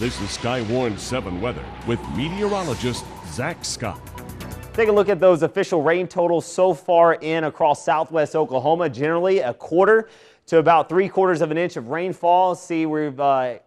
This is Skywarn 7 weather with meteorologist Zac Scott. Take a look at those official rain totals so far in across southwest Oklahoma. Generally a quarter to about 3/4 of an inch of rainfall. See, we've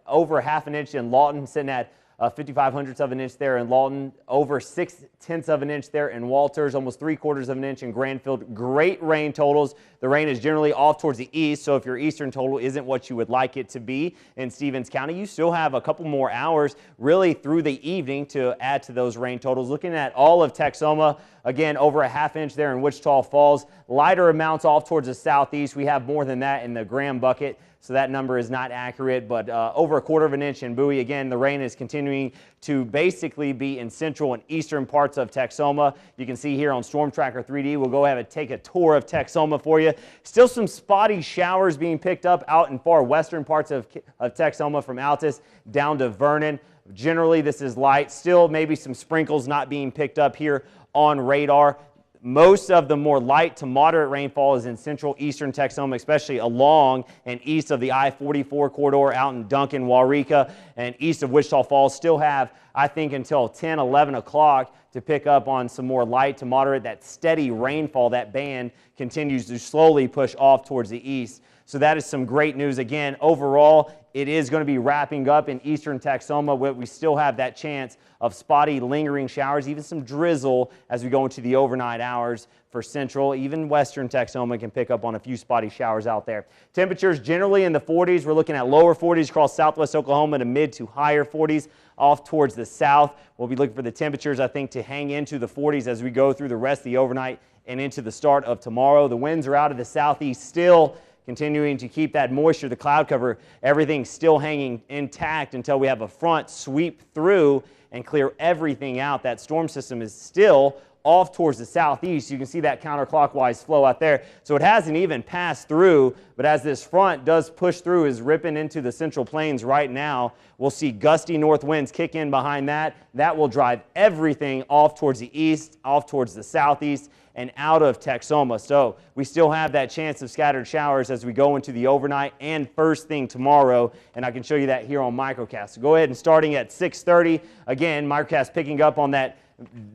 over half an inch in Lawton, sitting at 55/100ths of an inch there in Lawton, over 6/10 of an inch there in Walters, almost 3/4 of an inch in Granfield. Great rain totals. The rain is generally off towards the east, so if your eastern total isn't what you would like it to be in Stevens County, you still have a couple more hours really through the evening to add to those rain totals. Looking at all of Texoma, again, over a half inch there in Wichita Falls. Lighter amounts off towards the southeast. We have more than that in the Graham bucket, so that number is not accurate, but over a quarter of an inch in Bowie. Again, the rain is continuing to basically be in central and eastern parts of Texoma. You can see here on Storm Tracker 3D. We'll go ahead and take a tour of Texoma for you. Still some spotty showers being picked up out in far western parts of Texoma from Altus down to Vernon. Generally, this is light. Still maybe some sprinkles not being picked up here on radar. Most of the more light to moderate rainfall is in central eastern Texoma, especially along and east of the I-44 corridor out in Duncan, Waurika, and east of Wichita Falls. Still have, I think, until 10, 11 o'clock to pick up on some more light to moderate. That steady rainfall, that band continues to slowly push off towards the east. So that is some great news. Again, overall, it is going to be wrapping up in eastern Texoma, where we still have that chance of spotty, lingering showers, even some drizzle as we go into the overnight hours for central. Even western Texoma can pick up on a few spotty showers out there. Temperatures generally in the 40s. We're looking at lower 40s across southwest Oklahoma to mid to higher 40s off towards the south. We'll be looking for the temperatures, I think, to hang into the 40s as we go through the rest of the overnight and into the start of tomorrow. The winds are out of the southeast still, continuing to keep that moisture, the cloud cover, everything's still hanging intact until we have a front sweep through and clear everything out. That storm system is still off towards the southeast. You can see that counterclockwise flow out there. So it hasn't even passed through, but as this front does push through, is ripping into the central plains right now, we'll see gusty north winds kick in behind that. That will drive everything off towards the east, off towards the southeast, and out of Texoma. So we still have that chance of scattered showers as we go into the overnight and first thing tomorrow, and I can show you that here on Microcast. So go ahead and starting at 6:30, again, Microcast picking up on that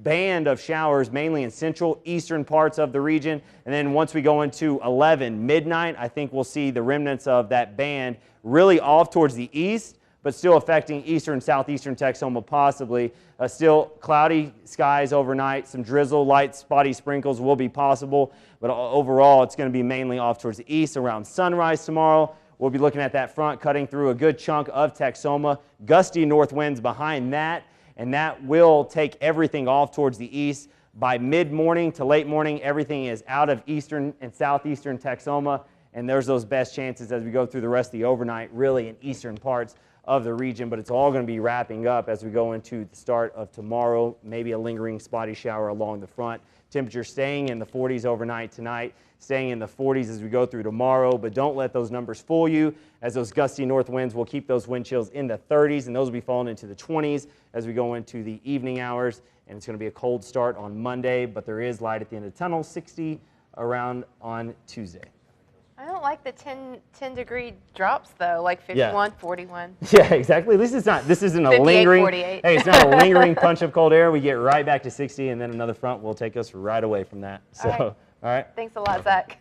band of showers mainly in central eastern parts of the region, and then once we go into 11 midnight, I think we'll see the remnants of that band really off towards the east, but still affecting eastern, southeastern Texoma possibly. Still cloudy skies overnight. Some drizzle, light, spotty sprinkles will be possible, but overall it's going to be mainly off towards the east around sunrise tomorrow. We'll be looking at that front cutting through a good chunk of Texoma. Gusty north winds behind that, and that will take everything off towards the east. By mid-morning to late morning, everything is out of eastern and southeastern Texoma, and there's those best chances as we go through the rest of the overnight, really in eastern parts of the region, but it's all going to be wrapping up as we go into the start of tomorrow. Maybe a lingering spotty shower along the front. Temperature staying in the 40s overnight tonight, staying in the 40s as we go through tomorrow, but don't let those numbers fool you, as those gusty north winds will keep those wind chills in the 30s, and those will be falling into the 20s as we go into the evening hours. And it's going to be a cold start on Monday, but there is light at the end of the tunnel. 60 around on Tuesday. I don't like the 10-degree drops though, like 51, yeah. 41. Yeah, exactly. At least it's not, this isn't a lingering, 48. Hey, it's not a lingering punch of cold air. We get right back to 60, and then another front will take us right away from that. So, all right. Thanks a lot, Zach.